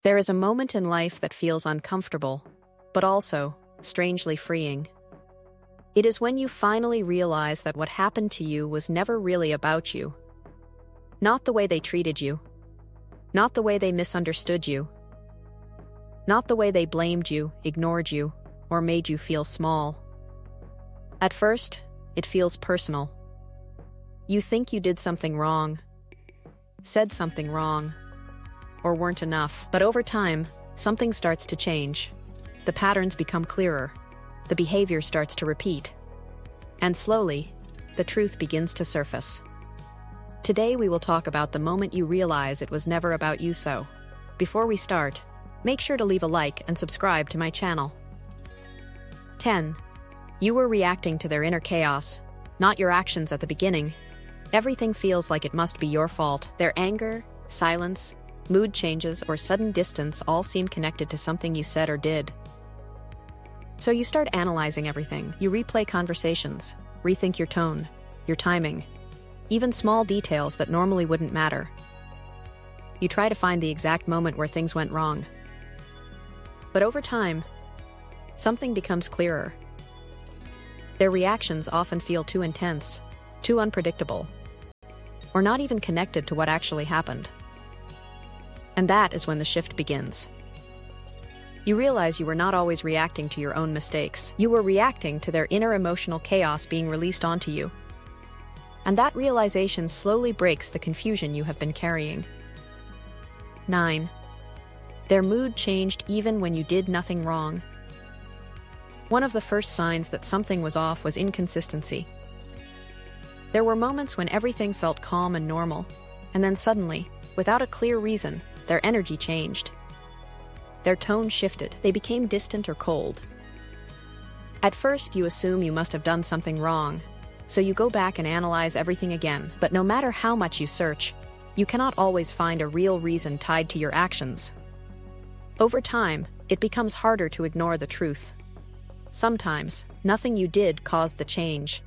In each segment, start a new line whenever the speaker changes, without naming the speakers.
There is a moment in life that feels uncomfortable, but also strangely freeing. It is when you finally realize that what happened to you was never really about you. Not the way they treated you. Not the way they misunderstood you. Not the way they blamed you, ignored you, or made you feel small. At first, it feels personal. You think you did something wrong, said something wrong, or weren't enough. But over time, something starts to change. The patterns become clearer. The behavior starts to repeat. And slowly, the truth begins to surface. Today we will talk about the moment you realize it was never about you. So, before we start, make sure to leave a like and subscribe to my channel. 10. You were reacting to their inner chaos, not your actions at the beginning. Everything feels like it must be your fault. Their anger, silence, mood changes, or sudden distance all seem connected to something you said or did. So you start analyzing everything. You replay conversations, rethink your tone, your timing, even small details that normally wouldn't matter. You try to find the exact moment where things went wrong. But over time, something becomes clearer. Their reactions often feel too intense, too unpredictable, or not even connected to what actually happened. And that is when the shift begins. You realize you were not always reacting to your own mistakes. You were reacting to their inner emotional chaos being released onto you. And that realization slowly breaks the confusion you have been carrying. 9. Their mood changed even when you did nothing wrong. One of the first signs that something was off was inconsistency. There were moments when everything felt calm and normal, and then suddenly, without a clear reason, their energy changed. Their tone shifted. They became distant or cold. At first, you assume you must have done something wrong, so you go back and analyze everything again. But no matter how much you search, you cannot always find a real reason tied to your actions. Over time, it becomes harder to ignore the truth. Sometimes, nothing you did caused the change.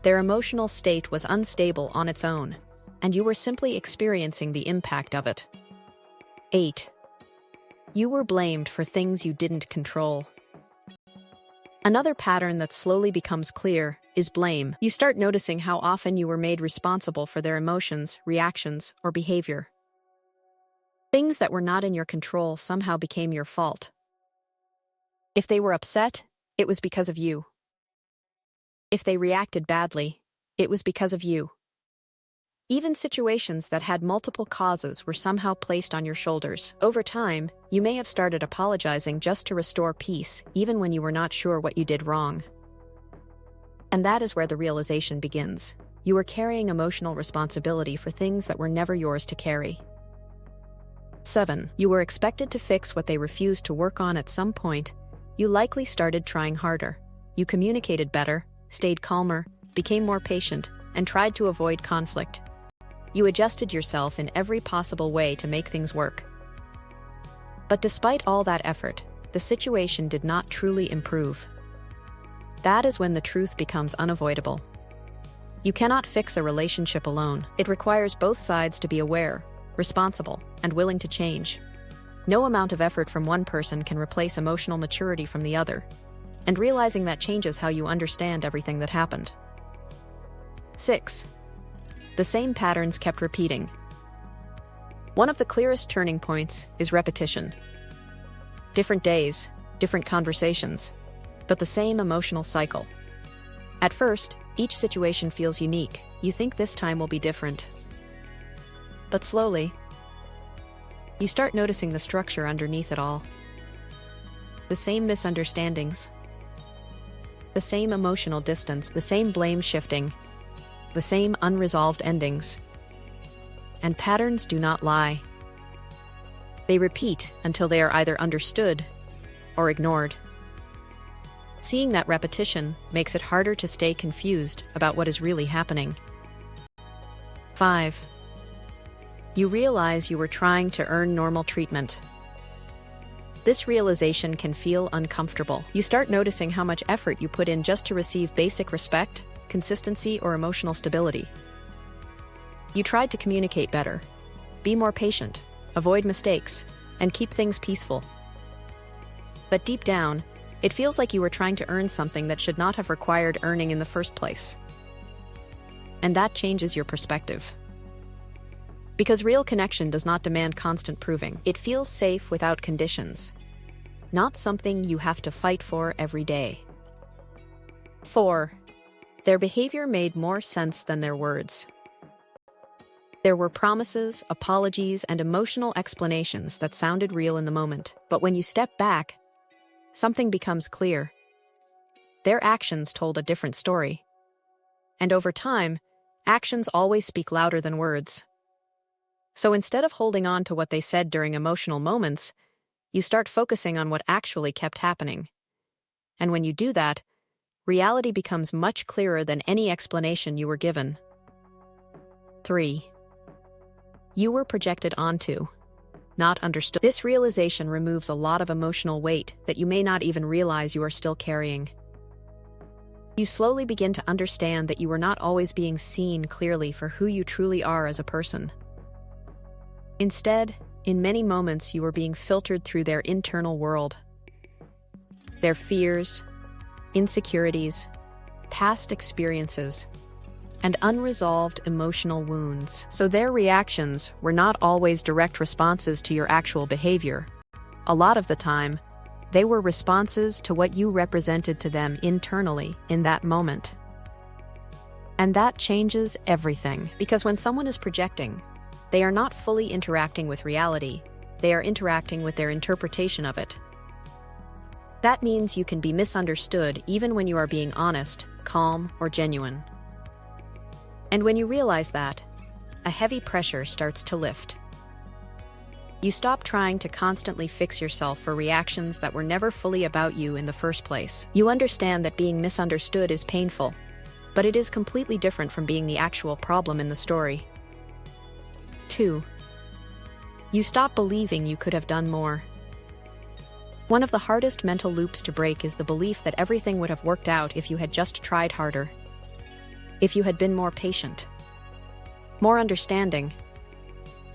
Their emotional state was unstable on its own, and you were simply experiencing the impact of it. 8. You were blamed for things you didn't control. Another pattern that slowly becomes clear is blame. You start noticing how often you were made responsible for their emotions, reactions, or behavior. Things that were not in your control somehow became your fault. If they were upset, it was because of you. If they reacted badly, it was because of you. Even situations that had multiple causes were somehow placed on your shoulders. Over time, you may have started apologizing just to restore peace, even when you were not sure what you did wrong. And that is where the realization begins. You were carrying emotional responsibility for things that were never yours to carry. 7. You were expected to fix what they refused to work on at some point. You likely started trying harder. You communicated better, stayed calmer, became more patient, and tried to avoid conflict. You adjusted yourself in every possible way to make things work. But despite all that effort, the situation did not truly improve. That is when the truth becomes unavoidable. You cannot fix a relationship alone. It requires both sides to be aware, responsible, and willing to change. No amount of effort from one person can replace emotional maturity from the other, and realizing that changes how you understand everything that happened. 6. The same patterns kept repeating. One of the clearest turning points is repetition. Different days, different conversations, but the same emotional cycle. At first, each situation feels unique. You think this time will be different. But slowly, you start noticing the structure underneath it all. The same misunderstandings, the same emotional distance, the same blame shifting, the same unresolved endings. And patterns do not lie. They repeat until they are either understood or ignored. Seeing that repetition makes it harder to stay confused about what is really happening. 5. You realize you were trying to earn normal treatment. This realization can feel uncomfortable. You start noticing how much effort you put in just to receive basic respect, consistency, or emotional stability. You tried to communicate better, be more patient, avoid mistakes, and keep things peaceful. But deep down, it feels like you were trying to earn something that should not have required earning in the first place. And that changes your perspective. Because real connection does not demand constant proving. It feels safe without conditions. Not something you have to fight for every day. 4. Their behavior made more sense than their words. There were promises, apologies, and emotional explanations that sounded real in the moment. But when you step back, something becomes clear. Their actions told a different story. And over time, actions always speak louder than words. So instead of holding on to what they said during emotional moments, you start focusing on what actually kept happening. And when you do that, reality becomes much clearer than any explanation you were given. 3. You were projected onto, not understood. This realization removes a lot of emotional weight that you may not even realize you are still carrying. You slowly begin to understand that you were not always being seen clearly for who you truly are as a person. Instead, in many moments you were being filtered through their internal world. Their fears, insecurities, past experiences, and unresolved emotional wounds. So their reactions were not always direct responses to your actual behavior. A lot of the time, they were responses to what you represented to them internally in that moment. And that changes everything. Because when someone is projecting, they are not fully interacting with reality, they are interacting with their interpretation of it. That means you can be misunderstood even when you are being honest, calm, or genuine. And when you realize that, a heavy pressure starts to lift. You stop trying to constantly fix yourself for reactions that were never fully about you in the first place. You understand that being misunderstood is painful, but it is completely different from being the actual problem in the story. 2. You stop believing you could have done more. One of the hardest mental loops to break is the belief that everything would have worked out if you had just tried harder. If you had been more patient, more understanding,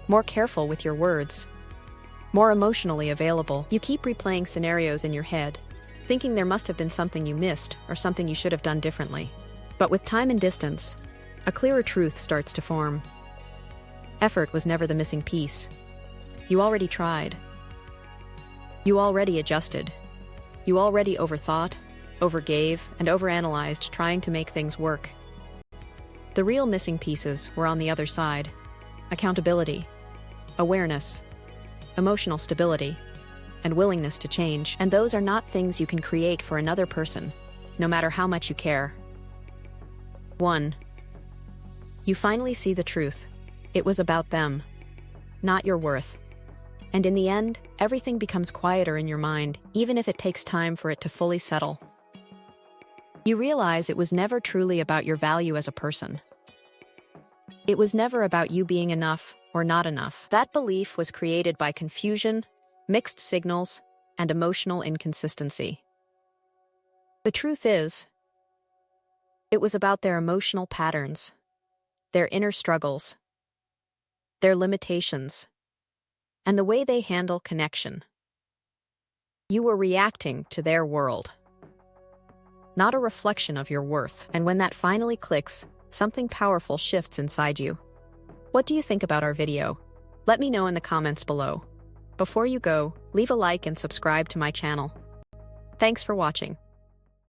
more careful with your words, more emotionally available. You keep replaying scenarios in your head, thinking there must have been something you missed or something you should have done differently. But with time and distance, a clearer truth starts to form. Effort was never the missing piece. You already tried. You already adjusted. You already overthought, overgave, and overanalyzed trying to make things work. The real missing pieces were on the other side. Accountability, awareness, emotional stability, and willingness to change. And those are not things you can create for another person, no matter how much you care. 1. You finally see the truth. It was about them, not your worth. And in the end, everything becomes quieter in your mind, even if it takes time for it to fully settle. You realize it was never truly about your value as a person. It was never about you being enough or not enough. That belief was created by confusion, mixed signals, and emotional inconsistency. The truth is, it was about their emotional patterns, their inner struggles, their limitations, and the way they handle connection. You were reacting to their world, not a reflection of your worth. And when that finally clicks, something powerful shifts inside you. What do you think about our video? Let me know in the comments below. Before you go, leave a like and subscribe to my channel. Thanks for watching.